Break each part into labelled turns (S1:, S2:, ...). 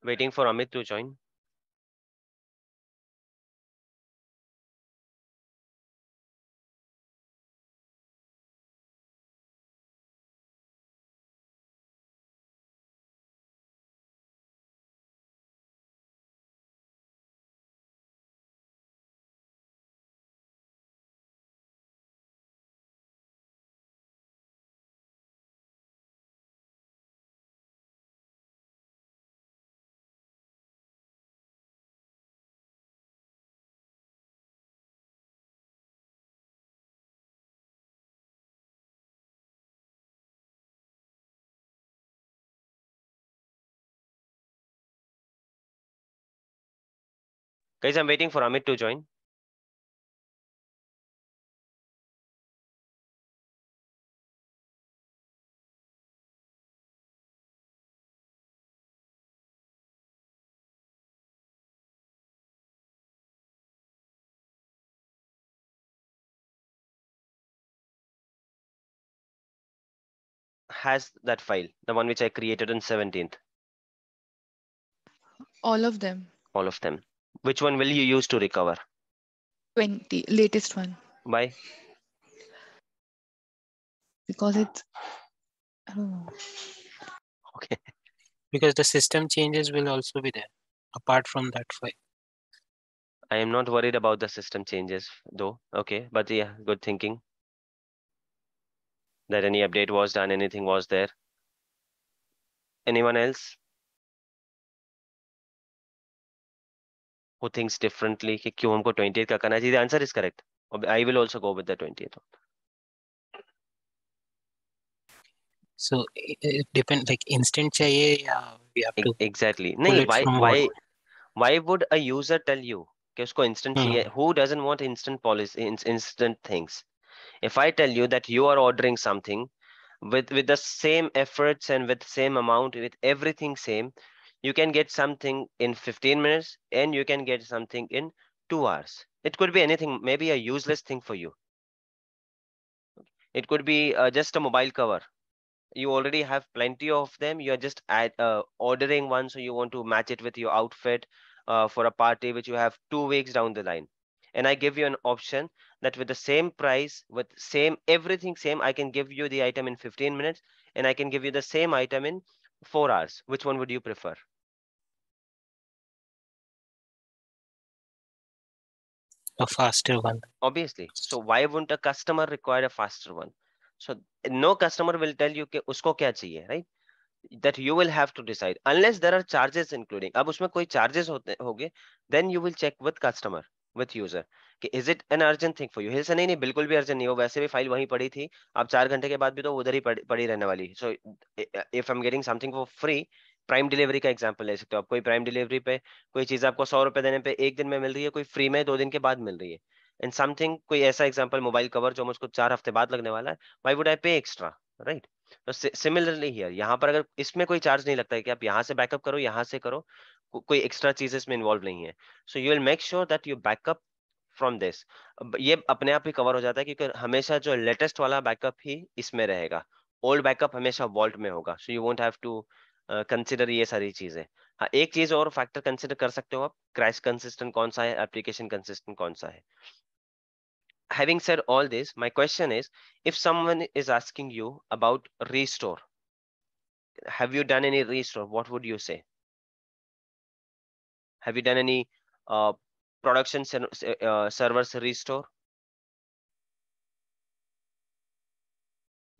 S1: Waiting for Amit to join. Guys, I'm waiting for Amit to join. Has that file, the one which I created on 17th?
S2: All of them.
S1: All of them. Which one will you use to recover?
S2: 20, latest one.
S1: Why?
S2: Because it's, oh,
S1: Okay.
S3: Because the system changes will also be there apart from that file.
S1: I am not worried about the system changes though. Okay, but yeah, good thinking. That any update was done, anything was there. Anyone else who thinks differently कि क्यों हमको 20th का करना चाहिए? The answer is correct. I will also go with the 20th.
S3: So it depends, like instant चाहिए या we have to
S1: Exactly.
S3: pull
S1: नहीं,
S3: it from what?
S1: why would a user tell you कि उसको instant चाहिए?
S3: Hmm.
S1: Who doesn't want instant policy, instant things? If I tell you that you are ordering something with the same efforts and with same amount, with everything same, you can get something in 15 minutes and you can get something in 2 hours. It could be anything, maybe a useless thing for you. It could be just a mobile cover. You already have plenty of them. You're just ordering one, so you want to match it with your outfit for a party which you have 2 weeks down the line. And I give you an option that with the same price, with same everything same, I can give you the item in 15 minutes and I can give you the same item in 4 hours. Which one would you prefer?
S3: A faster one.
S1: Obviously. So why wouldn't a customer require a faster one? So no customer will tell you कि उसको क्या चाहिए, right? That you will have to decide unless there are charges including. अब उसमें कोई charges होते होंगे, then you will check with customer, with user कि is it an urgent thing for you? Hill से नहीं, बिल्कुल भी urgent नहीं, वो वैसे भी फाइल वहीं पड़ी थी, अब 4 घंटे के बाद भी तो उधर ही पड़ी रहने वाली. So if I'm getting something for free, prime delivery का एग्जांपल ले सकते हो आप. कोई प्राइम डिलीवरी पे कोई चीज आपको 100 रुपए देने पे 1 दिन में मिल रही है, कोई फ्री में 2 दिन के बाद मिल रही है. एंड समथिंग, कोई ऐसा एग्जांपल मोबाइल कवर जो मुझको 4 हफ्ते बाद लगने वाला है, व्हाई वुड आई पे एक्स्ट्रा, राइट? तो सिमिलरली हियर, यहाँ पर अगर इसमें कोई चार्ज नहीं लगता है कि आप यहाँ से बैकअप करो, यहाँ से करो, कोई एक्स्ट्रा चीज इसमें इन्वॉल्व नहीं है. So you will make sure that you backup from this. ये अपने आप ही कवर हो जाता है क्योंकि हमेशा जो लेटेस्ट वाला बैकअप ही इसमें रहेगा. ओल्ड बैकअप हमेशा वॉल्ट में होगा. So you won't have to consider ये सारी चीजें. हाँ, एक चीज और फैक्टर कंसिडर कर सकते हो आप, क्रैश कंसिस्टेंट कौन सा है, एप्लीकेशन कंसिस्टेंट कौन सा है. Having said all this, my question is, if someone is asking you about restore, have you done any restore? What would you say? Have you done any production servers restore?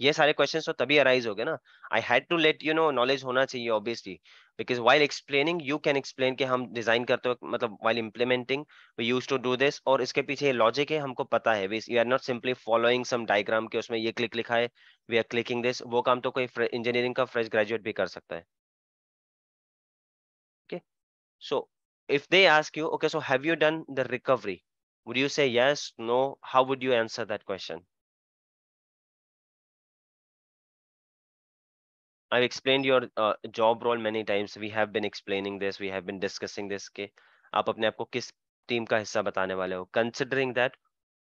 S1: ये सारे questions तो तभी arise हो गए ना. I had to let you know, knowledge होना चाहिए obviously, because while explaining you can explain कि हम डिजाइन करते वक्त, मतलब while implementing we use to do this, और इसके पीछे लॉजिक है, हमको पता है. We are not simply following some diagram के उसमें ये क्लिक लिखा है, वी आर क्लिकिंग दिस. वो काम तो कोई इंजीनियरिंग का फ्रेश ग्रेजुएट भी कर सकता है. So, so if they ask you, okay, so have you done the recovery, would you say yes, no? How would you answer that question? I've explained your job role many times. We have been explaining this. We have been discussing this. के आप अपने आप को किस team का हिस्सा बताने वाले हो? Considering that,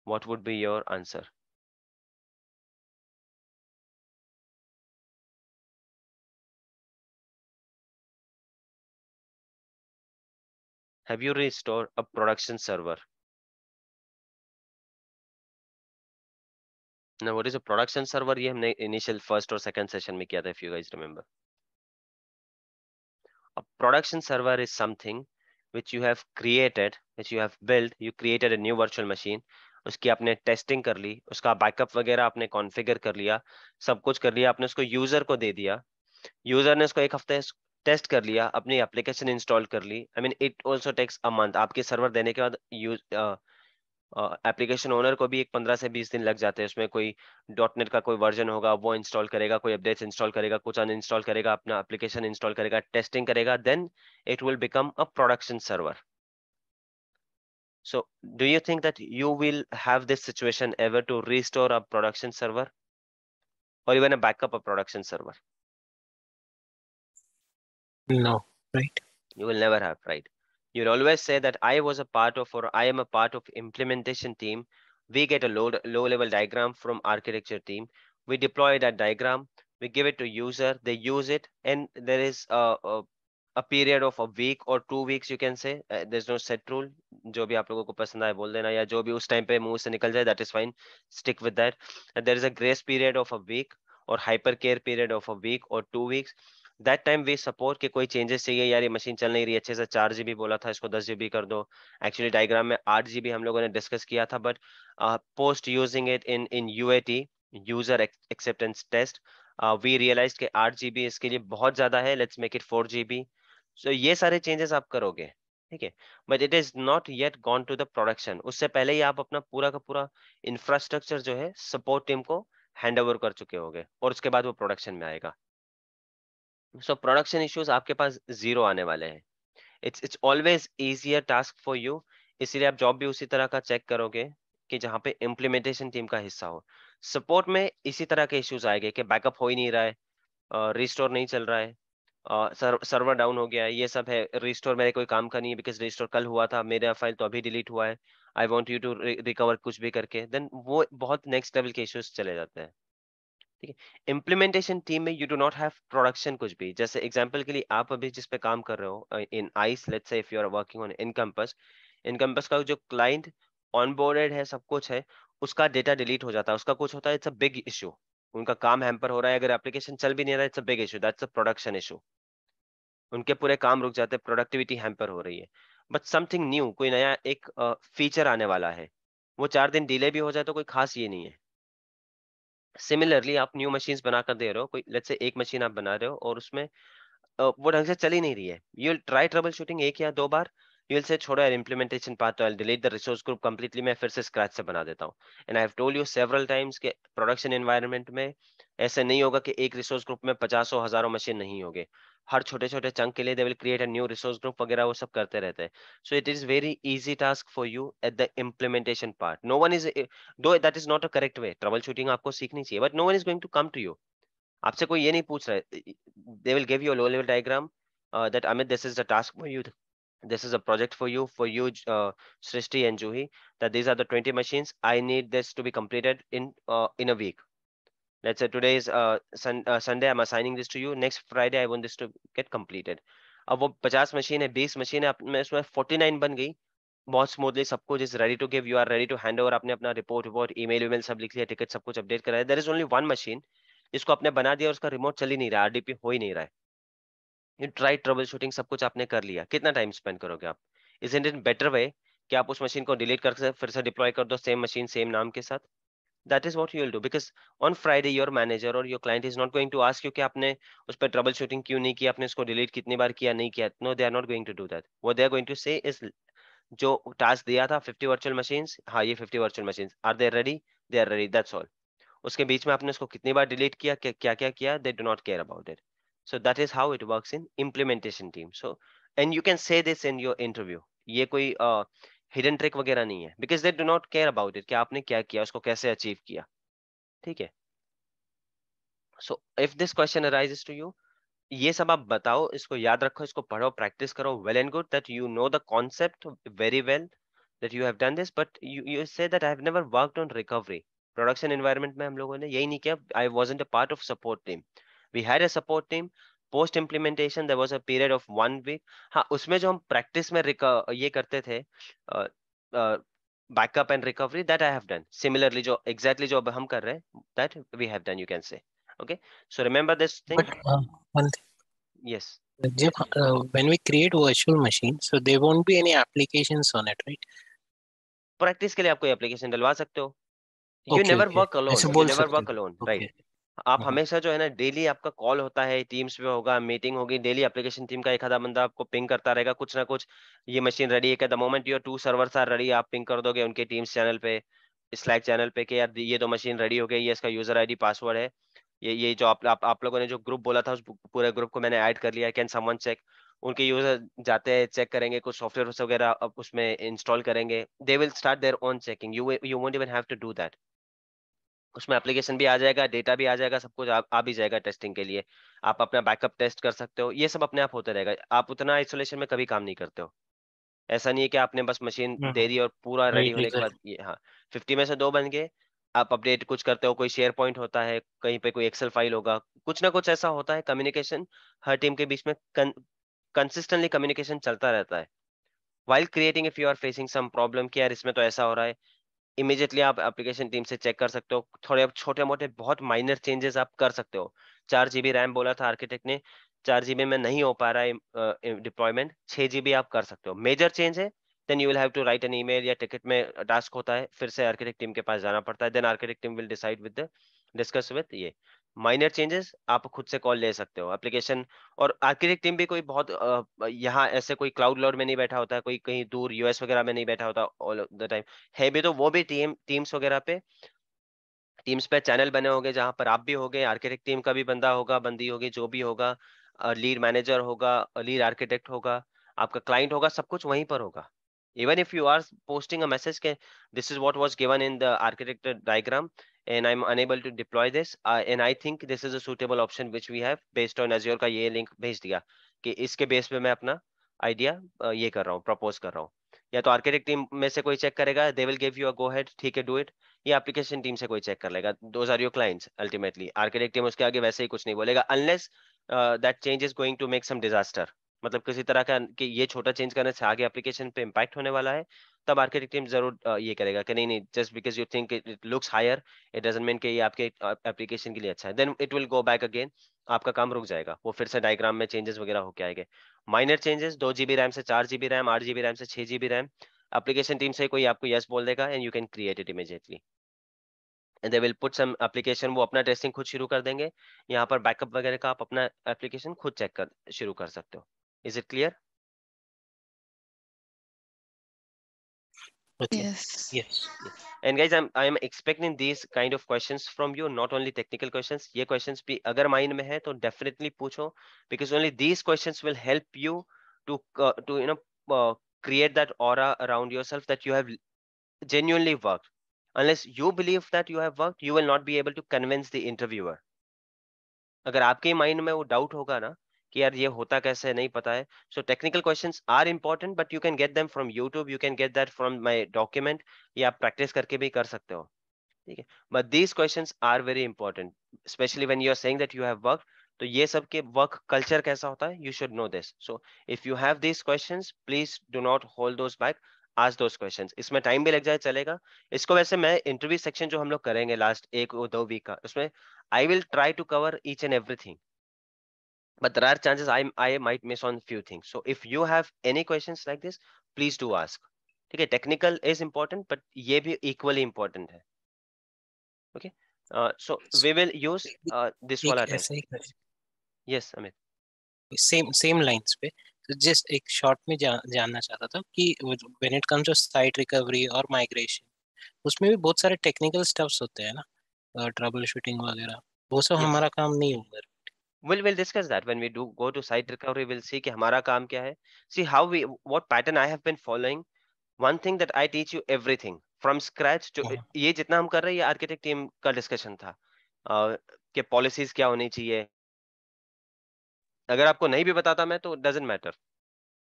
S1: what would be your answer? Have you restored a production server? Now, what is a production server? ये हमने initial first और second session में किया था, if you guys remember. A production server is something which you have created, which you have built. You created a new virtual machine. उसकी आपने testing कर ली, उसका बैकअप वगैरह आपने कॉन्फ़िगर कर लिया, सब कुछ कर लिया, आपने उसको यूजर को दे दिया, यूजर ने उसको एक हफ्ते टेस्ट कर लिया, अपनी एप्लीकेशन इंस्टॉल कर ली. I mean it also takes a month. आपके सर्वर देने के बाद एप्लीकेशन ओनर को भी एक 15 से 20 दिन लग जाते हैं. उसमें कोई .NET का कोई वर्जन होगा, वो इंस्टॉल करेगा, कोई अपडेट्स इंस्टॉल करेगा, कुछ अनइंस्टॉल करेगा, अपना एप्लीकेशन इंस्टॉल करेगा, टेस्टिंग करेगा, then it will become a production server. So, do you think that you will have this situation ever to restore a production server or even a backup a production server?
S3: No, right?
S1: You will never have, right? You'll always say that I was a part of, or I am a part of implementation team. We get a low level diagram from architecture team. We deploy that diagram. We give it to user. They use it, and there is a period of a week or 2 weeks. You can say there's no set rule. जो भी आप लोगों को पसंद आए बोल देना, या जो भी उस टाइम पे मुंह से निकल जाए, that is fine. Stick with that. And there is a grace period of a week or hypercare period of a week or 2 weeks. That time we support कि कोई चेंजेस चाहिए, यार ये मशीन चल नहीं रही अच्छे से, 4 GB बोला था, इसको 10 GB कर दो. एक्चुअली डायग्राम में 8 GB हम लोगों ने डिस्कस किया था, but post using it in UAT, user acceptance test, we realize कि 8 GB इसके लिए बहुत ज्यादा है, let's make it 4 GB. So ये सारे चेंजेस आप करोगे, ठीक है, but it is not yet gone to the production. उससे पहले ही आप अपना पूरा का पूरा इंफ्रास्ट्रक्चर जो है सपोर्ट टीम को हैंड ओवर कर चुके होगे, और उसके बाद वो प्रोडक्शन में आएगा. सो प्रोडक्शन इश्यूज आपके पास जीरो आने वाले हैं. It's always easier task for you. इसीलिए आप जॉब भी उसी तरह का चेक करोगे कि जहाँ पे इम्प्लीमेंटेशन टीम का हिस्सा हो. सपोर्ट में इसी तरह के इश्यूज आएंगे कि बैकअप हो ही नहीं रहा है, रिस्टोर नहीं चल रहा है, सर्वर डाउन हो गया है, ये सब है. रिस्टोर मेरे कोई काम का नहीं है, बिकॉज रिस्टोर कल हुआ था, मेरा फाइल तो अभी डिलीट हुआ है. I want you to recover कुछ भी करके, देन वो बहुत नेक्स्ट लेवल के इश्यूज चले जाते हैं. ठीक है, इम्प्लीमेंटेशन टीम में you do not have production कुछ भी. जैसे एग्जांपल के लिए आप अभी जिस पे काम कर रहे हो in ice, let's say if you are working on Incompass, Incompass का जो क्लाइंट ऑनबोर्डेड है, सब कुछ है, उसका डेटा डिलीट हो जाता है, उसका कुछ होता है, इट्स अ बिग इशू. उनका काम हैम्पर हो रहा है, अगर एप्लीकेशन चल भी नहीं रहा है, it's a big issue, that's a production issue. उनके पूरे काम रुक जाते हैं, प्रोडक्टिविटी हैम्पर हो रही है. बट समथिंग न्यू, कोई नया एक फीचर आने वाला है, वो 4 दिन डिले भी हो जाए तो कोई खास ये नहीं है. सिमिलरली आप न्यू मशीन्स बनाकर दे रहे हो, कोई लेट्स से एक मशीन आप बना रहे हो और उसमें वो ढंग से चल ही नहीं रही है, you will try trouble shooting 1 या 2 बार, यू विल से छोड़ो यार इम्प्लीमेंटेशन पार्ट, तो आई delete the resource group completely, मैं फिर से स्क्रैच से बना देता हूँ. And I have told you several times कि प्रोडक्शन एनवायरनमेंट में ऐसे नहीं होगा कि एक रिसोर्स ग्रुप में 50 हजारों मशीन नहीं होंगे. हर छोटे छोटे चंक के लिए they will create a new resource group वगैरह, वो सब करते रहते हैं. So it is very easy task for you at the implementation part. No one is, though that is not a correct way, troubleshooting आपको सीखनी चाहिए, but no one is going to come to you. आपसे कोई ये नहीं पूछ रहा है. They will give you a low level diagram that Amit, this is the task for you. This is a project for you, Srishti and Juhi. That these are the 20 machines. I need this to be completed in a week. Let's say today is Sunday. I'm assigning this to you. Next Friday, I want this to get completed. अब वो 50 machine है, 20 machine है, मैं उसमें 49 बन गई बहुत smoothly. सब कुछ is ready to give, you are ready to hand over. आपने अपना रिपोर्ट ईमेल वीमेल सब लिख लिया, टिकट सब कुछ अपडेट कराया. There is only one machine जिसको आपने बना दिया और उसका रिमोट चल ही नहीं रहा, RDP हो ही नहीं रहा है. यू ट्राई ट्रबल शूटिंग, सब कुछ आपने कर लिया, कितना टाइम स्पेंड करोगे आप? इजंट इट बेटर वे कि आप उस मशीन को डिलीट कर फिर से डिप्लॉय कर दो, सेम मशीन सेम नाम के साथ. That is what you will do, because on Friday your manager और your client is not going to ask you कि आपने उस पर ट्रबल शूटिंग क्यों नहीं किया, आपने उसको डिलीट कितनी बार किया, नहीं किया. No, they are not going to do that. What they are going to say is, जो टास्क दिया था 50 वर्चुअल मशीन्स, हाँ ये 50 virtual machines, are they ready? They are ready, that's all. उसके बीच में आपने उसको कितनी बार डिलीट किया, क्या क्या किया, they do not care about it. So that is how it works in implementation team. So, and you can say this in your interview. ये कोई hidden trick वगैरह नहीं है, because they do not care about it कि आपने क्या किया, उसको कैसे अचीव किया. ठीक है. So if this question arises to you, ये सब आप बताओ, इसको याद रखो, इसको पढ़ो, प्रैक्टिस करो. Well and good that you know the concept very well, that you have done this, but you say that I have never worked on recovery. Production environment में हम लोगों ने यही नहीं किया. I wasn't a part of support team. We had a support team. Post implementation there was a period of 1 week. हाँ, उसमें जो हम प्रैक्टिस में ये करते थे backup and recovery, that I have done similarly, जो एग्जैक्टली जो अब हम कर रहे हैं, that we have done, you can say. Okay, so remember this thing.
S3: But one
S1: yes,
S3: thing, when we create virtual machine, so there won't be any applications on it, right?
S1: Practice के लिए आप कोई application डलवा सकते हो। You
S3: Okay,
S1: never
S3: okay.
S1: Work alone,
S3: ऐसे
S1: you
S3: बोल
S1: never
S3: सकते
S1: वर्क
S3: हो.
S1: Alone,
S3: Okay.
S1: राइट। आप
S3: हाँ.
S1: हमेशा जो है ना, डेली आपका कॉल होता है, टीम्स पे होगा, मीटिंग होगी, डेली एप्लीकेशन टीम का एक आधा बंदा आपको पिंग करता रहेगा कुछ ना कुछ, ये मशीन रेडी है क्या, the moment your 2 servers are ready, आप पिंग कर दोगे उनके टीम्स चैनल पे, स्लैक चैनल पे कि यार ये तो मशीन रेडी हो गई, ये इसका यूजर आईडी पासवर्ड है, ये जो आप लोगों ने जो ग्रुप बोला था, उस पूरे ग्रुप को मैंने ऐड कर लिया, कैन समवन चेक। उनके यूजर जाते हैं, चेक करेंगे, कुछ सॉफ्टवेयर वगैरह अब उसमें इंस्टॉल करेंगे, they will start their own checking, you won't even have to do that. उसमें एप्लीकेशन भी आ जाएगा, डेटा भी आ जाएगा, सब कुछ आ भी जाएगा टेस्टिंग के लिए। आप अपना बैकअप टेस्ट कर सकते हो, ये सब अपने आप होते रहेगा। आप उतना आइसोलेशन में कभी काम नहीं करते हो। ऐसा नहीं है कि आपने बस मशीन दे दी और पूरा रेडी
S3: Right,
S1: होने के बाद
S3: exactly.
S1: ये, हाँ, 50 में से 2 बन गए, आप अपडेट कुछ करते हो, कोई शेयर पॉइंट होता है, कहीं पे कोई एक्सेल फाइल होगा, कुछ ना कुछ ऐसा होता है, कम्युनिकेशन हर टीम के बीच में कंसिस्टेंटली कम्युनिकेशन चलता रहता है। While creating, if you are facing some problem कि यार इसमें तो ऐसा हो रहा है, इमीडिएटली आप एप्लीकेशन टीम से चेक कर सकते हो। थोड़े छोटे मोटे बहुत माइनर चेंजेस आप कर सकते हो। 4 GB रैम बोला था आर्किटेक्ट ने, 4 GB में नहीं हो पा रहा है डिप्लॉयमेंट, 6 GB आप कर सकते हो। मेजर चेंज है, then you will have to write an email, या टिकट में टास्क होता है, फिर से आर्किटेक्ट टीम के पास जाना पड़ता है, देन architect team will decide with discuss with ये माइनर चेंजेस, आप खुद से कॉल ले सकते हो एप्लीकेशन। और आर्किटेक्ट टीम भी कोई बहुत यहाँ ऐसे कोई क्लाउड लॉर्ड में नहीं बैठा होता है, कोई कहीं दूर यूएस वगैरह में नहीं बैठा होता ऑल द टाइम, है भी तो वो भी टीम्स वगैरह पे, टीम्स पे चैनल बने होंगे जहां पर आप भी होगे, आर्किटेक्ट टीम का भी बंदा होगा, बंदी होगी, जो भी होगा, लीड मैनेजर होगा, लीड आर्किटेक्ट होगा, आपका क्लाइंट होगा, सब कुछ वहीं पर होगा। Even if you are posting a message के this is what was given in the architect diagram and I am unable to deploy this and I think this is a suitable option which we have based on Azure का ये link भेज दिया कि इसके base पे मैं अपना idea ये कर रहा हूँ, प्रपोज कर रहा हूँ। या तो आर्किटेक्ट टीम में से कोई चेक करेगा, they will give you a go ahead, ठीक है डू इट, ये एप्लीकेशन टीम से कोई चेक कर लेगा, those are your clients ultimately. Architect team उसके आगे वैसे ही कुछ नहीं बोलेगा, unless that change is going to make some disaster, मतलब किसी तरह का कि ये छोटा चेंज करने से आगे एप्लीकेशन पे इम्पैक्ट होने वाला है, तब आर्किटेक्ट टीम जरूर ये करेगा कि नहीं नहीं, just because you think it looks higher, it doesn't mean कि ये आपके एप्लीकेशन के लिए अच्छा है, then it will go back again, आपका काम रुक जाएगा, वो फिर से डायग्राम में चेंजेस वगैरह होके आएंगे। माइनर चेंजेस, 2 GB रैम से 4 GB रैम, 8 GB रैम से 6 GB रैम, एप्लीकेशन टीम से कोई आपको यस बोल देगा and you can create it immediately and they will put some application, वो अपना टेस्टिंग खुद शुरू कर देंगे। यहाँ पर बैकअप वगैरह का आप अपना एप्लीकेशन खुद चेक कर शुरू कर सकते हो। Is it clear?
S3: Okay.
S2: Yes.
S3: Yes.
S1: And guys I am expecting these kind of questions from you, not only technical questions, ये क्वेश्चंस भी अगर माइंड में है तो डेफिनेटली पूछो, because only these questions will help you to to you know create that aura around yourself that you have genuinely worked. Unless you believe that you have worked, you will not be able to convince the interviewer. अगर आपके mind में वो doubt होगा ना कि यार ये होता कैसे है, नहीं पता है, so technical questions are important, but you can get them from YouTube, you can get that from my document, या आप प्रैक्टिस करके भी कर सकते हो, ठीक है। But these questions are very important, specially when you are saying that you have work, तो ये सब के वर्क कल्चर कैसा होता है, you should know this. So if you have these questions, please do not hold those back, ask those questions. इसमें time भी लग जाए चलेगा, इसको वैसे मैं इंटरव्यू सेक्शन जो हम लोग करेंगे लास्ट 1-2 वीक का, उसमें I will try to cover each and everything, but there are chances I might miss on few things. So if you have any questions like this, please do ask. ठीक है, technical is important but ये भी equally important okay. So, सो
S3: So,
S1: we will use this
S3: एक
S1: वाला
S3: ऐसा
S1: test.
S3: ही question,
S1: yes Amit.
S3: Same lines पे, तो जस्ट एक शॉर्ट में जानना चाहता था कि when it comes to site recovery और माइग्रेशन, उसमें भी बहुत सारे टेक्निकल स्टफ्स होते हैं ना, ट्रबल शूटिंग वगैरह, वो सब
S1: यस,
S3: हमारा काम नहीं होगा।
S1: we'll discuss that when we do go to site recovery, we'll see कि हमारा काम क्या है। See how we, what pattern I have been following, one thing that I teach you everything from scratch, जो ये जितना हम कर रहे हैं ये आर्किटेक्ट टीम का डिस्कशन था, कि पॉलिसीज क्या होनी चाहिए, अगर आपको नहीं भी बताता मैं तो doesn't matter,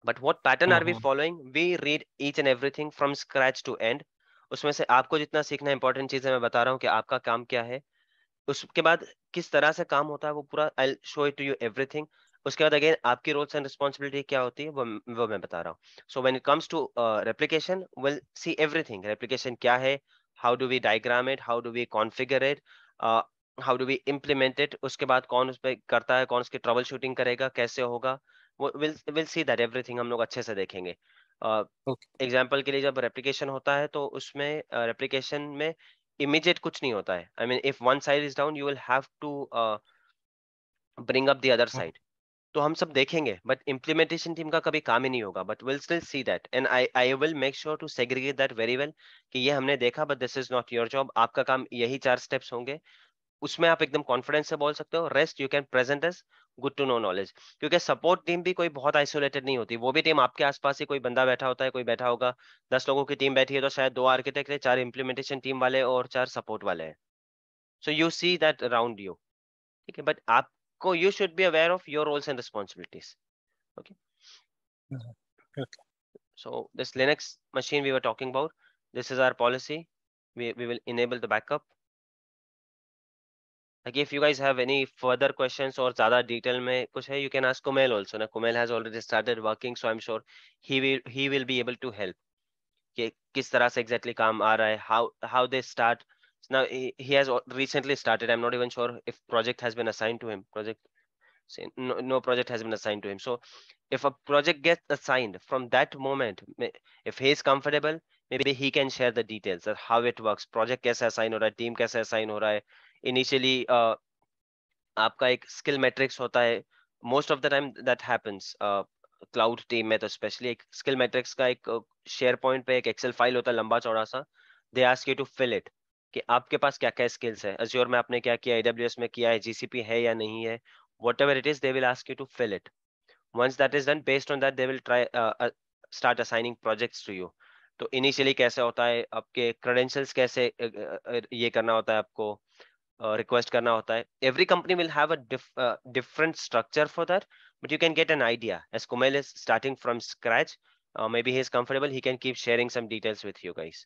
S1: but what pattern are we following, we read each and everything from scratch to end. उसमें से आपको जितना सीखना इंपॉर्टेंट चीज है मैं बता रहा हूँ कि आपका काम क्या है, उसके बाद किस तरह से काम होता है वो पूरा I show it to you everything. उसके बाद अगेन आपकी रोल्स एंड रिस्पॉन्सिबिलिटी क्या होती है वो मैं बता रहा हूँ। So when it comes to replication will see everything. Replication क्या है, how do we diagram it, how do we configure it, how do we implement it, उसके बाद कौन उस पर करता है, कौन उसकी ट्रबल शूटिंग करेगा, कैसे होगा, वो विल सी दैट एवरीथिंग हम लोग अच्छे से देखेंगे।
S3: ओके।
S1: एग्जाम्पल के लिए जब रेप्लिकेशन होता है तो उसमें रेप्लिकेशन में इमीडिएट कुछ नहीं होता है। I mean if one side is down you will have to bring up the other side. तो हम सब देखेंगे बट इम्प्लीमेंटेशन टीम का कभी काम ही नहीं होगा, but will still see that and I will make sure to segregate that very well कि ये हमने देखा but this is not your job. आपका काम यही 4 स्टेप्स होंगे, उसमें आप एकदम कॉन्फिडेंस से बोल सकते हो। Rest you can present as good to know knowledge, क्योंकि सपोर्ट टीम भी कोई बहुत आइसोलेटेड नहीं होती। वो भी टीम आपके आसपास ही कोई बंदा बैठा होता है, कोई बैठा होगा। 10 लोगों की टीम बैठी है तो शायद 2 आर्किटेक्ट है, 4 इम्प्लीमेंटेशन टीम वाले और 4 सपोर्ट वाले हैं। So you see that around you, ठीक है। बट आपको you should be aware of your roles and responsibilities. Okay,
S3: Okay.
S1: so this Linux machine we were talking about, this is our policy. We will enable the backup. Like if you guys have any further questions or ज़्यादा detail में कुछ है, you can ask Kumail also. ना Kumail has already started working, so I'm sure he will be able to help. कि किस तरह से exactly काम आ रहा है, how they start. Now he has recently started. I'm not even sure if project has been assigned to him. No project has been assigned to him. So if a project gets assigned, from that moment, if he is comfortable, maybe he can share the details of how it works. Project कैसे assign हो रहा है, team कैसे assign हो रहा है. Initially आपका एक skill matrix होता है. Most of the time that happens. Cloud team में तो स्पेशली एक स्किल मैट्रिक्स का एक शेयर पॉइंट पे एक एक्सेल फाइल होता है लंबा चौड़ा सा. They ask you to fill it कि आपके पास क्या क्या स्किल्स है. अज्योर में आपने क्या किया, AWS में किया है, GCP है या नहीं है, whatever it is they will ask you to fill it. Once that is done, based on that they will try start assigning projects to you. तो इनिशियली कैसे होता है, आपके क्रेडेंशियल्स कैसे ये करना होता है, आपको रिक्वेस्ट करना होता है. Every company will have a different structure for that, but you can get an idea. As Kumail is starting from scratch, maybe he is comfortable, he can keep sharing some details with you guys.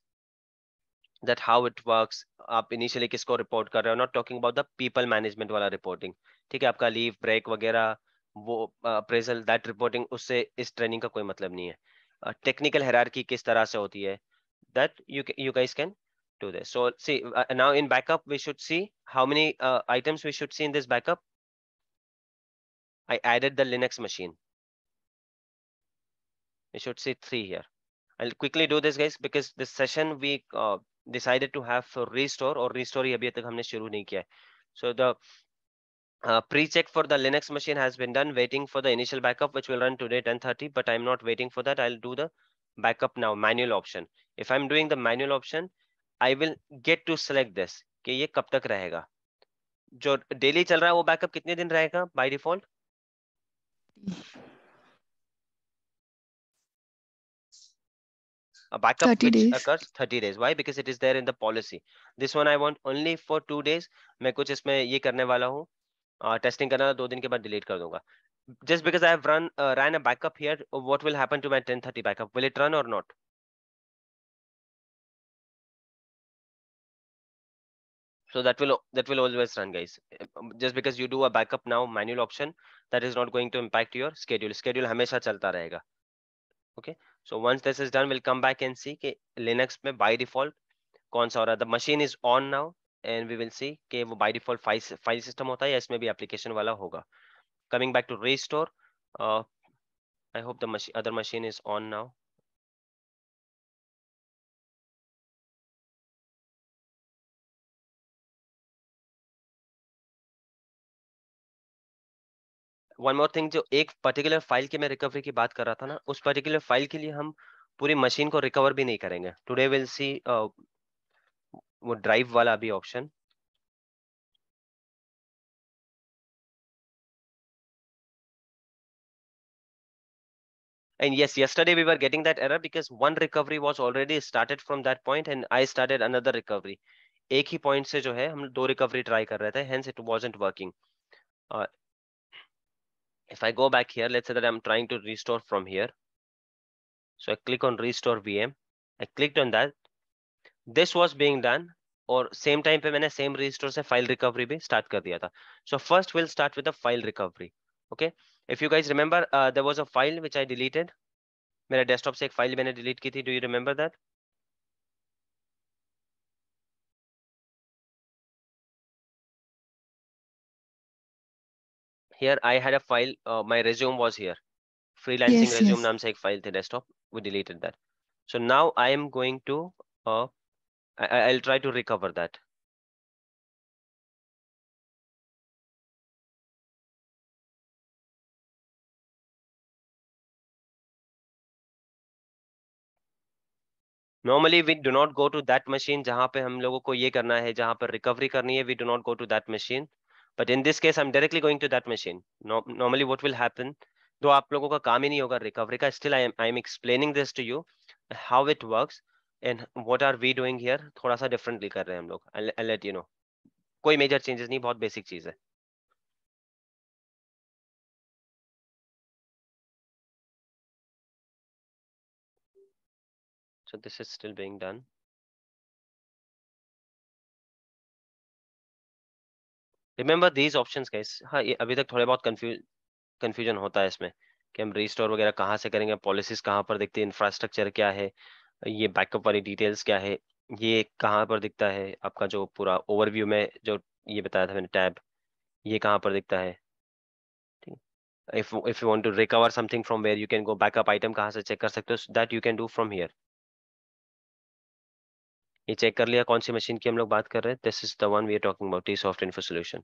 S1: That how it works. आप initially किसको report कर रहे हो, not talking about the people management वाला reporting. ठीक है, आपका leave break वगैरह वो अप्रेजल दैट रिपोर्टिंग, उससे इस ट्रेनिंग का कोई मतलब नहीं है. टेक्निकल हायरार्की किस तरह से होती है, that you guys can do this. So see, now in backup we should see how many items we should see in this backup. I added the Linux machine. We should see 3 here. I'll quickly do this guys because this session we decided to have for restore, और restore ही अभी तक हमने शुरू नहीं किया है. So the pre-check for the Linux machine has been done, waiting for the initial backup which will run today 10:30, but I'm not waiting for that. I'll do the backup now, manual option. If I'm doing the manual option, I will get to select this कि ये कब तक रहेगा. जो daily चल रहा है वो बैकअप कितने दिन रहेगा by default? A backup
S2: 30
S1: which
S2: days.
S1: occurs 30 days. Why? Because it is there in the policy. This one I want only for 2 days. मैं कुछ इसमें ये करने वाला हूँ, टेस्टिंग करना, 2 दिन के बाद डिलीट कर दूंगा. Just because I have ran a backup here, what will happen to my 10:30 backup? Will it run or not? So that will always run, guys. Just because you do a backup now, manual option, that is not going to impact your schedule. Schedule हमेशा चलता रहेगा. Okay. So once this is done, we'll come back and see कि Linux में by default कौन सा हो रहा है. The machine is on now and we will see कि वो by default file system होता है या इसमें भी application वाला होगा. Coming back to restore, I hope the other machine is on now. One more thing, जो एक पर्टिकुलर फाइल की मैं रिकवरी की बात कर रहा था ना, उस पर्टिकुलर फाइल के लिए हम पूरी मशीन को रिकवर भी नहीं करेंगे. टुडे विल सी वो ड्राइव वाला भी option. And yes, yesterday we were getting that error because one recovery was already started from that point and I started another recovery. एक ही पॉइंट से जो है हम 2 रिकवरी ट्राई कर रहे थे, hence it wasn't working. If I go back here, let's say that I'm trying to restore from here. So I click on restore VM. I clicked on that. This was being done. और same time पे मैंने same register से file recovery भी start कर दिया था. So first will start with the file recovery. Okay, if you guys remember there was a file which I deleted. मेरे desktop से एक फाइल मैंने डिलीट की थी. Do you remember that? Here I had a file, my resume was here. Freelancing
S2: Yes,
S1: resume
S2: yes.
S1: नाम से एक file थी desktop. We deleted that. So now I am going to I'll try to recover that. Normally we do not go to that machine जहाँ पे हम लोगों को ये करना है, जहाँ पर रिकवरी करनी है. We do not go to that machine. But in this case I'm directly going to that machine. Normally what will happen, तो आप लोगों का काम ही नहीं होगा रिकवरी का. Still I am explaining this to you how it works and what are we doing here. थोड़ा सा differently कर रहे हैं हम लोग. I'll let you know. कोई मेजर चेंजेस नहीं, बहुत बेसिक चीज है. So this is still being done. Remember these options guys. हाँ, ये अभी तक थोड़े बहुत कंफ्यूजन होता है इसमें कि हम रीस्टोर वगैरह कहाँ से करेंगे, पॉलिसीज कहाँ पर दिखती है, इंफ्रास्ट्रक्चर क्या है, ये बैकअप वाली डिटेल्स क्या है, ये कहाँ पर दिखता है, आपका जो पूरा ओवरव्यू में जो ये बताया था मैंने टैब, ये कहाँ पर दिखता है. if you want to recover something from where you can go, backup item कहाँ से चेक कर सकते हो, that you can do from here. ये चेक कर लिया कौन सी मशीन की हम लोग बात कर रहे हैं. This is the one we are talking about, T-Soft Info Solution.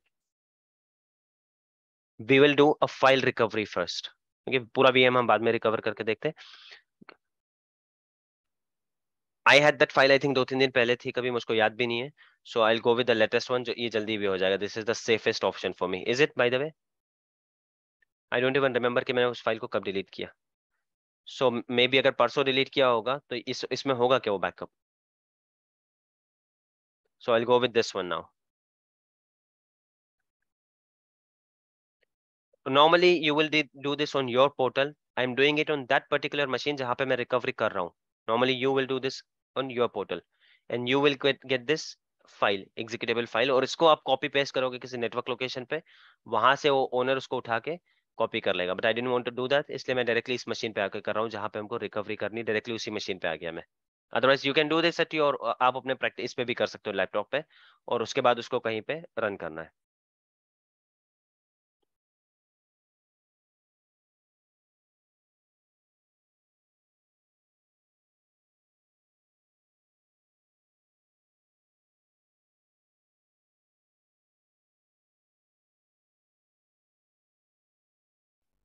S1: We will do a file recovery first. Okay, पूरा VM हम बाद में रिकवर करके देखते हैं. I had that file, I think 2-3 दिन पहले थी, कभी मुझको याद भी नहीं है. So I will go with the latest one, जो ये जल्दी भी हो जाएगा. This is the safest option for me. Is it by the way? I don't even remember कि मैंने उस फाइल को कब डिलीट किया. सो मे बी अगर परसों डिलीट किया होगा तो इसमें होगा क्या वो backup. So I will go with this one now. Normally you will do this on your portal. I'm doing it on that particular machine जहाँ पे मैं रिकवरी कर रहा हूँ. Normally you will do this on your portal and you will get this file, executable file, और इसको आप copy paste करोगे किसी नेटवर्क लोकेशन पे, वहां से वो ओनर उसको उठा के कॉपी कर लेगा. But I didn't want to do that, इसलिए मैं डायरेक्टली इस मशीन पे आकर कर रहा हूँ जहाँ पे हमको रिकवरी करनी. डायरेक्टली उसी मशीन पे आ गया मैं. Otherwise you can do this at your, आप अपने प्रैक्टिस पे भी कर सकते हो लैपटॉप पे, और उसके बाद उसको कहीं पे रन करना है.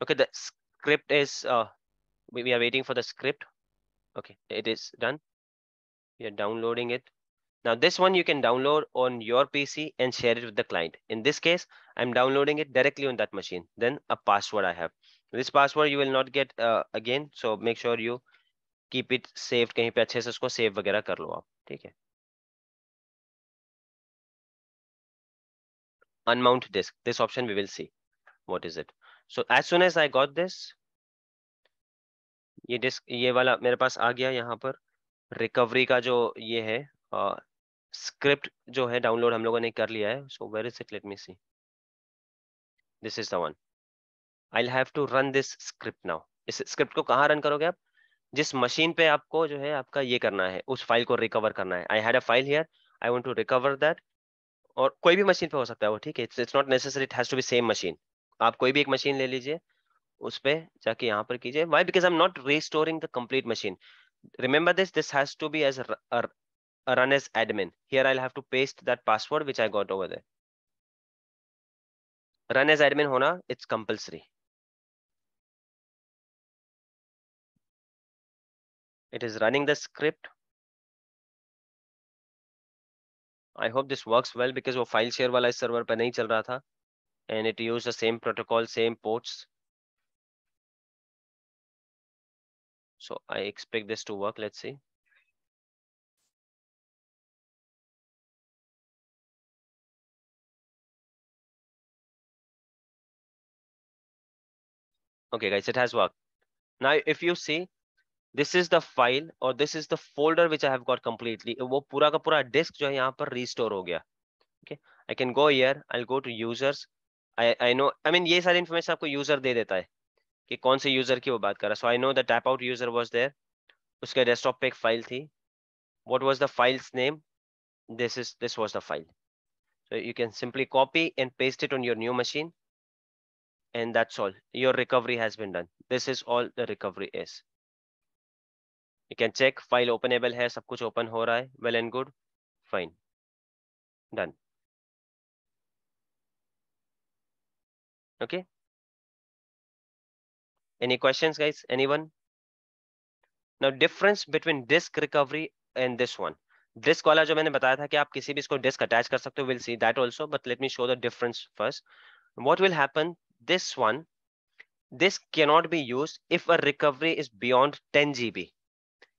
S1: Okay, the script is we are waiting for the script. Okay, it is done. We are downloading it. Now this one you can download on your PC and share it with the client. In this case, I'm downloading it directly on that machine. Then a password I have. This password you will not get again, so make sure you keep it saved. कहीं पे अच्छे से उसको save वगैरह कर लो आप, ठीक है. Unmount disk. This option we will see. What is it? So as soon as I got this, ये डिस्क ये वाला मेरे पास आ गया. यहाँ पर रिकवरी का जो ये है स्क्रिप्ट जो है डाउनलोड हम लोगों ने कर लिया है. So where is it, let me see. This is the one. I will have to run this script now. इस स्क्रिप्ट को कहाँ रन करोगे आप? जिस मशीन पे आपको जो है आपका ये करना है, उस फाइल को रिकवर करना है. I had a file here, I want to recover that. और कोई भी मशीन पे हो सकता है वो, ठीक है. It's not necessary it has to be same machine. आप कोई भी एक मशीन ले लीजिए, उस पे जाके यहाँ पर कीजिए. Why? Because I am not restoring the complete machine. Remember this has to be as run as admin. Here I'll have to paste that password which I got over there. Run as admin hona, it's compulsory. It is running the script. I hope this works well because वो file share वाला इस server पे नहीं चल रहा था, and it used the same protocol, same ports. So I expect this to work. Let's see. Okay guys, it has worked. Now if you see, this is the file or this is the folder which I have got completely. वो पूरा का पूरा disk जो है यहाँ पर restore हो गया. Okay, I can go here. I'll go to users. I know. I mean ये सारी information आपको user दे देता है कि कौन से user की वो बात कर रहा है. So I know the tap out user was there. उसके desktop पे एक file थी. What was the file's name? This was the file. So you can simply copy and paste it on your new machine. And that's all. Your recovery has been done. This is all the recovery is. You can check file openable है, सब कुछ open हो रहा है. Well and good. Fine. Done. Okay. Any questions, guys? Anyone? Now difference between disk recovery and this one. Disk वाला जो मैंने बताया था कि आप किसी भी इसको disk attach कर सकते हो. We'll see that also, but let me show the difference first. What will happen? This one, this cannot be used if a recovery is beyond 10 GB.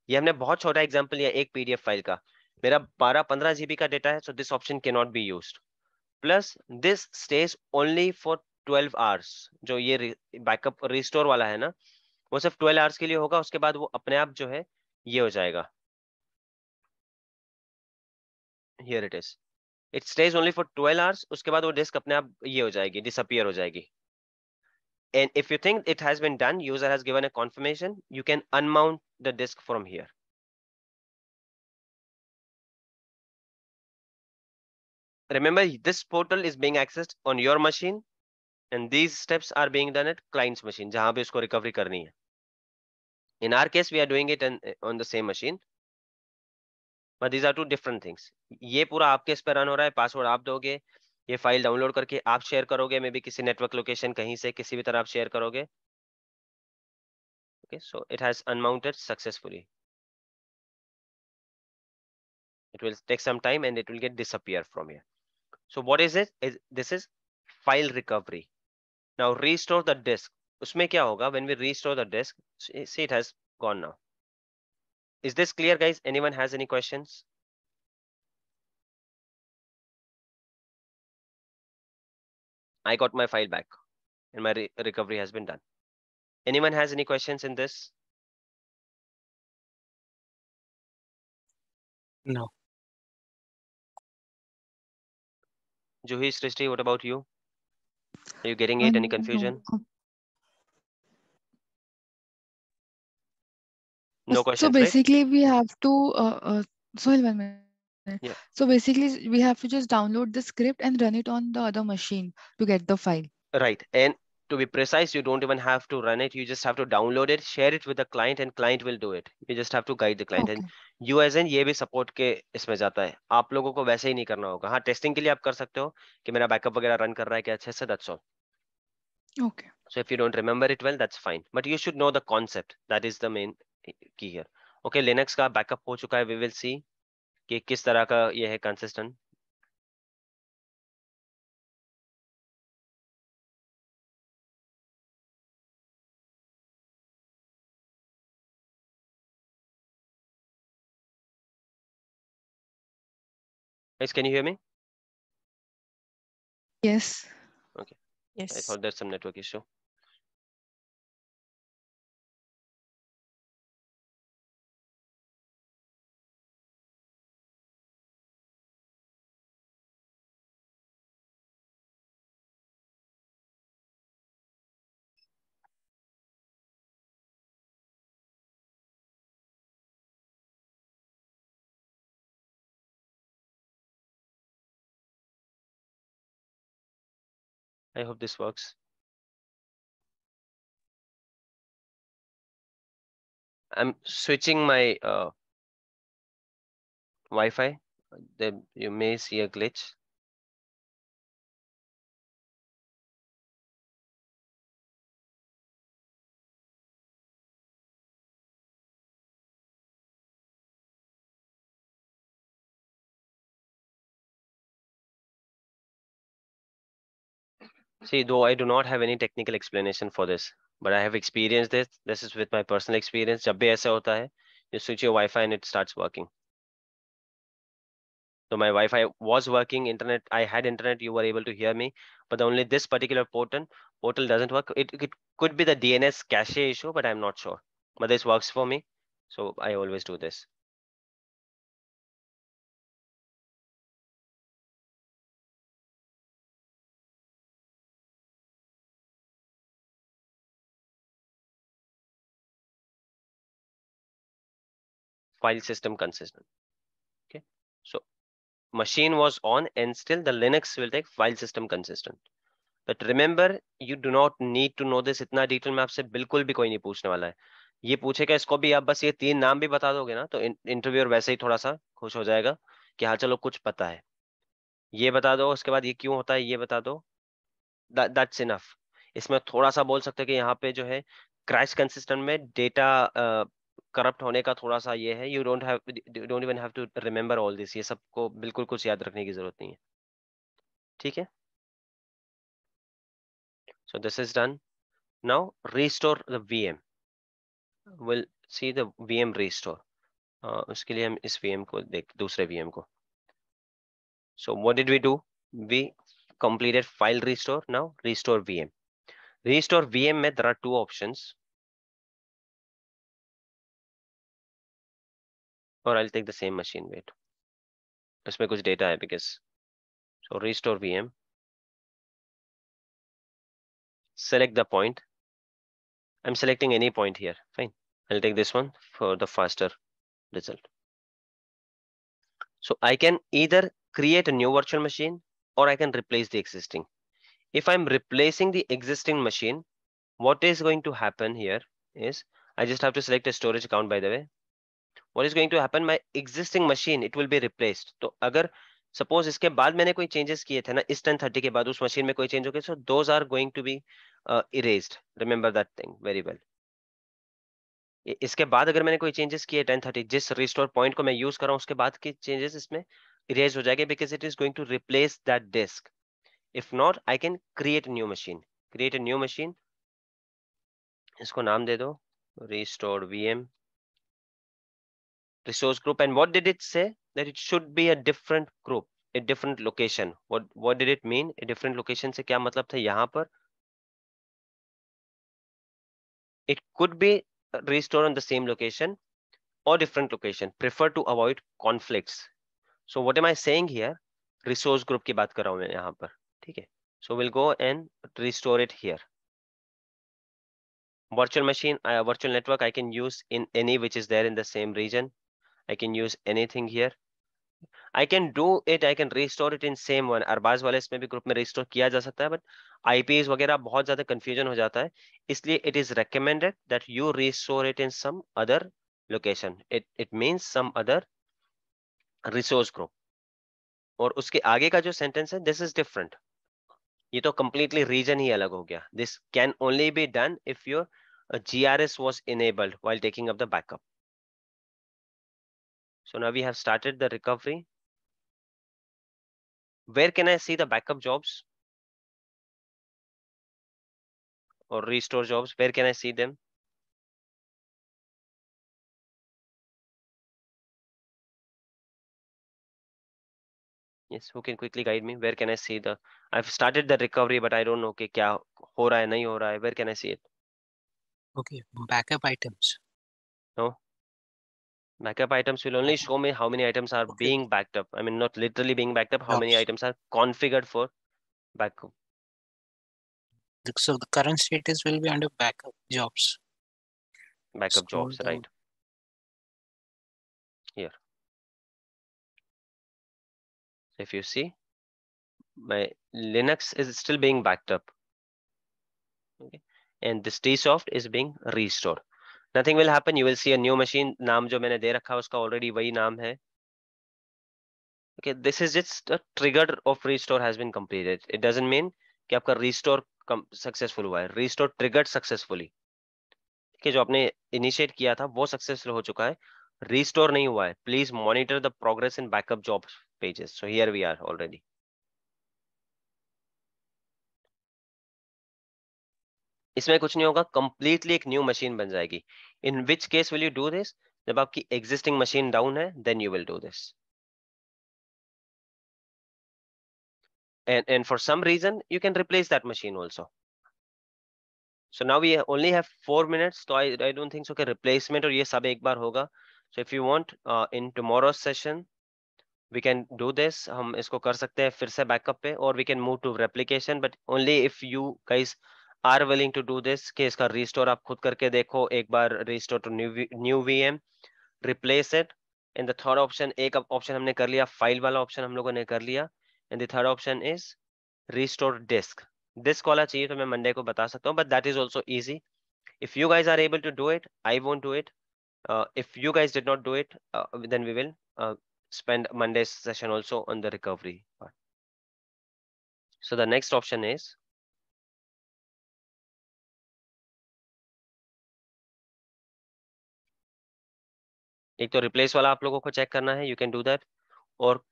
S1: ये हमने बहुत छोटा एग्जांपल लिया एक PDF फाइल का. मेरा 12-15 GB का डेटा है, so this option cannot be used. Plus this stays only for 12 hours. जो ये बैकअप रिस्टोर वाला है ना, वो सिर्फ 12 आवर्स के लिए होगा. उसके बाद वो अपने आप जो है ये हो जाएगा. Here it is. It stays only for 12 hours. उसके बाद वो डिस्क अपने आप ये हो जाएगी, disappear हो जाएगी. And if you think it has been done, user has given a confirmation, you can unmount the disk from here. Remember, this portal is being accessed on your machine, and these steps are being done at client's machine, जहां पे उसको recovery करनी है. In our case, we are doing it on the same machine. But these are two different things. ये पूरा आपके इस पे रन हो रहा है, पासवर्ड आप दोगे, ये फाइल डाउनलोड करके आप शेयर करोगे, मे बी किसी नेटवर्क लोकेशन कहीं से किसी भी तरह आप शेयर करोगे. Okay, so it has unmounted successfully. It will take some time and it will get disappear from here. So what is it? This is file recovery. Now restore the disk. उसमें क्या होगा? When we restore the disk, see it has gone now. Is this clear, guys? Anyone has any questions? I got my file back and my recovery has been done. Anyone has any questions in this?
S3: No.
S1: Juhi, Srishti, what about you? Are you getting it? Any confusion? No questions,
S2: So
S1: right?
S2: basically, we have to. Sorry, 1 minute.
S1: Yeah.
S2: So basically, we have to just download the script and run it on the other machine to get the file.
S1: Right. And to be precise, you don't even have to run it. You just have to download it, share it with the client, and client will do it. You just have to guide the client.
S2: Okay.
S1: And you as in ये भी support के इसमें जाता है. आप लोगों को वैसे ही नहीं करना होगा. हाँ, टेस्टिंग के लिए आप कर सकते हो कि मेरा बैकअप वगैरह रन कर रहा है क्या अच्छे से. That's all.
S2: Okay.
S1: So if you don't remember it well, that's fine. But you should know the concept. That is the main key here. Okay, Linux का बैकअप हो चुका है. We will see कि किस तरह का ये है consistent. Guys, can you hear me?
S2: Yes.
S1: Okay.
S4: Yes.
S1: I thought there's some network issue. I hope this works. I'm switching my Wi-Fi. Then you may see a glitch. See, though I do not have any technical explanation for this, but I have experienced this. This is with my personal experience. जब भी ऐसा होता है, you switch your Wi-Fi and it starts working. So my Wi-Fi was working, internet, I had internet, you were able to hear me, but only this particular portal doesn't work. It could be the DNS cache issue, but I'm not sure. But this works for me. So I always do this. File system consistent. Okay, so machine was on and still the Linux will take file system consistent. But remember, you do not need to know this. इतना detail में आपसे बिल्कुल भी कोई नहीं पूछने वाला है. ये पूछेगा इसको भी आप बस ये 3 नाम भी बता दोगे ना तो इंटरव्यूअर वैसे ही थोड़ा सा खुश हो जाएगा कि हाँ चलो कुछ पता है. ये बता दो, उसके बाद ये क्यों होता है ये बता दो. That's enough. इसमें थोड़ा सा बोल सकते हैं कि यहाँ पे जो है क्रैश कंसिस्टेंट में डेटा करप्ट होने का थोड़ा सा ये है. You don't even have to remember all this. ये सबको बिल्कुल कुछ याद रखने की जरूरत नहीं है. ठीक है. So this is done. Now restore the VM. We'll see the VM restore. उसके लिए हम इस VM को देख दूसरे VM को. So what did we do? We completed file restore. Now restore VM. Restore VM में there are 2 options. Or I'll take the same machine. Wait. इसमें कुछ data है because. So restore VM. Select the point. I'm selecting any point here. Fine. I'll take this one for the faster result. So I can either create a new virtual machine or I can replace the existing. If I'm replacing the existing machine, what is going to happen here is I just have to select a storage account. By the way, what is going to happen, my existing machine, it will be replaced. तो अगर suppose इसके बाद मैंने कोई changes किए थे ना इस 1030 के बाद उस machine में कोई change हो गया, so those are going to be erased. Remember that thing very well. इसके बाद अगर मैंने कोई changes किए 1030 जिस restore point को मैं use कर रहा हूँ उसके बाद के changes इसमें erase हो जाएंगे because it is going to replace that disk. If not, I can create a new machine. Create a new machine. इसको नाम दे दो restore VM resource group. And what did it say? That it should be a different group, a different location. What did it mean? A different location से क्या मतलब था यहाँ पर? It could be restore on the same location or different location. Prefer to avoid conflicts. So what am I saying here? Resource group की बात कर रहा हूँ मैं यहाँ पर. ठीक है. So we'll go and restore it here. Virtual machine, virtual network I can use in any which is there in the same region. I can use anything here. I can do it, I can restore it in same one. Arbaaz वाले इसमें भी group में restore किया जा सकता है, but IPs वगैरह बहुत ज्यादा confusion हो जाता है, इसलिए it is recommended that you restore it in some other location. It means some other resource group. और उसके आगे का जो sentence है, this is different. ये तो completely region ही अलग हो गया. This can only be done if your GRS was enabled while taking up the backup. So now we have started the recovery. Where can I see the backup jobs or restore jobs? Where can I see them? Yes, who can quickly guide me? Where can I see the? I've started the recovery, but I don't know कि क्या हो रहा है नहीं हो रहा है. Where can I see it?
S3: Okay, backup items.
S1: No. Backup items will only show me how many items are
S3: Okay.
S1: being backed up. I mean, not literally being backed up. How many
S3: Jobs.
S1: items are configured for backup?
S3: So the current status will be under backup jobs.
S1: Backup
S3: Scroll
S1: jobs,
S3: down.
S1: right? Here. If you see, my Linux is still being backed up. Okay. And this Tsoft is being restored. Nothing will happen. You will see a new machine. नाम जो मैंने दे रखा है उसका already वही नाम है. Okay, this is just a trigger of restore has been completed. It doesn't mean कि आपका restore successful हुआ है. Restore triggered successfully. कि जो आपने initiate किया था वो successful हो चुका है. Restore नहीं हुआ है. Please monitor the progress in backup job pages. So here we are already. इसमें कुछ नहीं होगा. Completely एक new machine बन जाएगी. In which case will you do this? जब आपकी existing machine down है, then you will do this. And for some reason you can replace that machine also. So now we only have 4 minutes, so I don't think so कि replacement और ये सब एक बार होगा. So if you want in tomorrow's session we can do this, हम इसको कर सकते हैं फिर से backup पे, or we can move to replication, but only if you guys are willing to do this कि इसका restore आप खुद करके देखो एक बार, restore to new VM, replace it. And the third option, एक option हमने कर लिया, file वाला option हम लोगों ने कर लिया, and the third option is restore disk. Disk वाला चाहिए तो मैं Monday को बता सकता हूँ, but that is also easy. If you guys are able to do it, I won't do it. If you guys did not do it, then we will spend Monday's session also on the recovery part. So the next option is एक तो replace वाला आप लोगों को check करना है, you can do that, और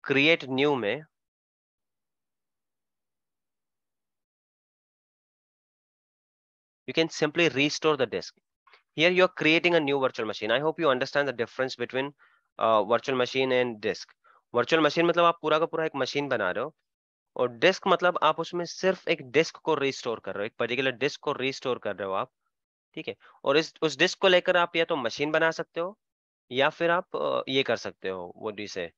S1: create new में you can simply restore the disk. Here you are creating a new virtual machine. I hope you understand the difference between virtual machine and disk. Virtual machine मतलब आप पूरा का पूरा एक machine बना रहे हो, और डिस्क मतलब आप उसमें सिर्फ एक डिस्क को रिस्टोर कर रहे हो, एक पर्टिकुलर डिस्क को रिस्टोर कर रहे हो आप, ठीक है. और उस डिस्क को लेकर आप या तो मशीन बना सकते हो या फिर आप ये कर सकते हो, वो डी से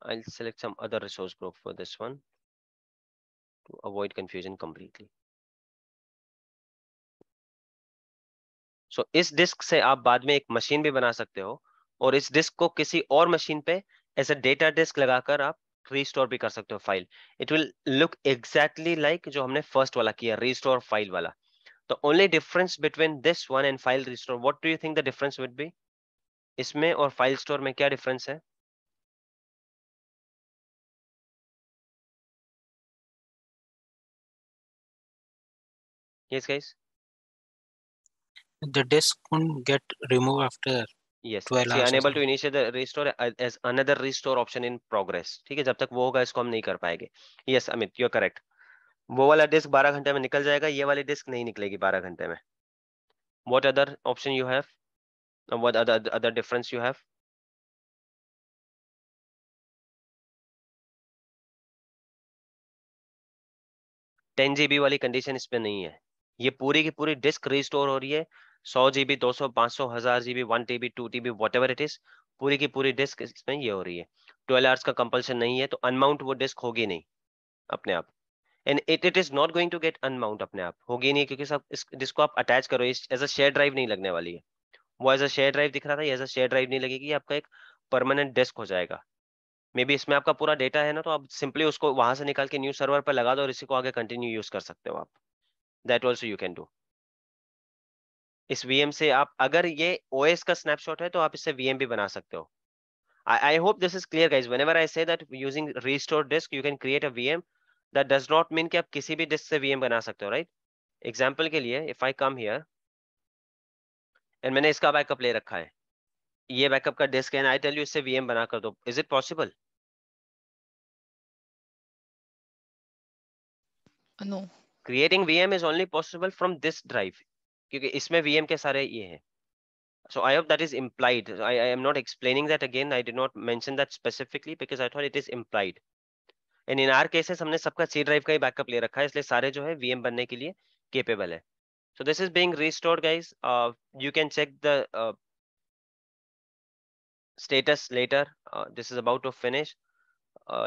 S1: I'll select some other resource group for this one to avoid confusion completely. So इस डिस्क से आप बाद में एक मशीन भी बना सकते हो, और इस डिस्क को किसी और मशीन पे एज अ डेटा डिस्क लगाकर आप रीस्टोर भी कर सकते हो file. It will look exactly like जो हमने फर्स्ट वाला किया, रीस्टोर फाइल वाला. The only difference between this one and file restore, what do you think the difference would be? इसमें और file store में क्या difference है? Yes, guys.
S3: The disk won't get removed after
S1: Yes.
S3: 12
S1: See,
S3: hours or
S1: unable to
S3: something.
S1: initiate the restore as another restore option in progress. ठीक है, जब तक वो होगा इसको हम नहीं कर पाएंगे. Yes, Amit, you're correct. वो वाला डिस्क 12 घंटे में निकल जाएगा, ये वाली डिस्क नहीं निकलेगी 12 घंटे में. What other option you have? What other difference you have? Ten GB वाली कंडीशन इसमें नहीं है. ये पूरी की पूरी डिस्क रिस्टोर हो रही है. 100 GB, 200, 500, 1000 GB, 1 TB, 2 TB, what ever it is, पूरी की पूरी डिस्क इसमें ये हो रही है. 12 आवर्स का कंपल्सन नहीं है, तो अनमाउंट वो डिस्क होगी नहीं अपने आप. And it is not going to get unmount, अपने आप होगी नहीं, क्योंकि सब इस डिस्क को आप अटैच करो, एज अ शेयर ड्राइव नहीं लगने वाली है. वो एज अ शेयर ड्राइव दिख रहा था, ये एज अ शेयर ड्राइव नहीं लगेगी, आपका एक परमानेंट डिस्क हो जाएगा. मे बी इसमें आपका पूरा डेटा है ना, तो आप सिंपली उसको वहां से निकाल के न्यू सर्वर पर लगा दो और इसी को आगे कंटिन्यू यूज कर सकते हो आप. That also you can do. इस वीएम से आप, अगर ये ओएस का स्नैपशॉट है तो आप इससे वीएम भी बना सकते हो. I hope this is clear, guys. Whenever I say that using restore disk you can create a VM, that does not mean कि आप किसी भी डिस्क से VM बना सकते हो, right? एग्जाम्पल के लिए if I come here and मैंने इसका बैकअप ले रखा है, ये बैकअप का डिस्क है, and I tell you इससे VM बना कर दो, is it possible?
S2: No.
S1: Creating VM is only possible from this drive, क्योंकि इसमें VM के सारे ये हैं. So I hope that is implied. I am not explaining that again. I did not mention that specifically because I thought it is implied. And in our cases हमने सबका C drive का ही backup ले रखा है, इसलिए सारे जो है VM बनने के लिए capable है. So this is being restored, guys. You can check the status later. This is about to finish.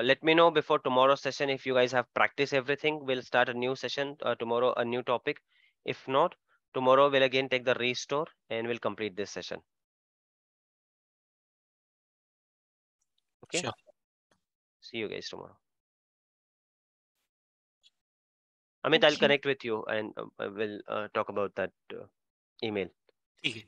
S1: Let me know before tomorrow's session if you guys have practiced everything. We'll start a new session tomorrow, a new topic. If not, tomorrow we'll again take the restore and we'll complete this session. Okay.
S3: Sure.
S1: See you guys tomorrow. Amit, I'll
S2: Okay.
S1: connect with you and we'll talk about that email.
S3: ठीक है.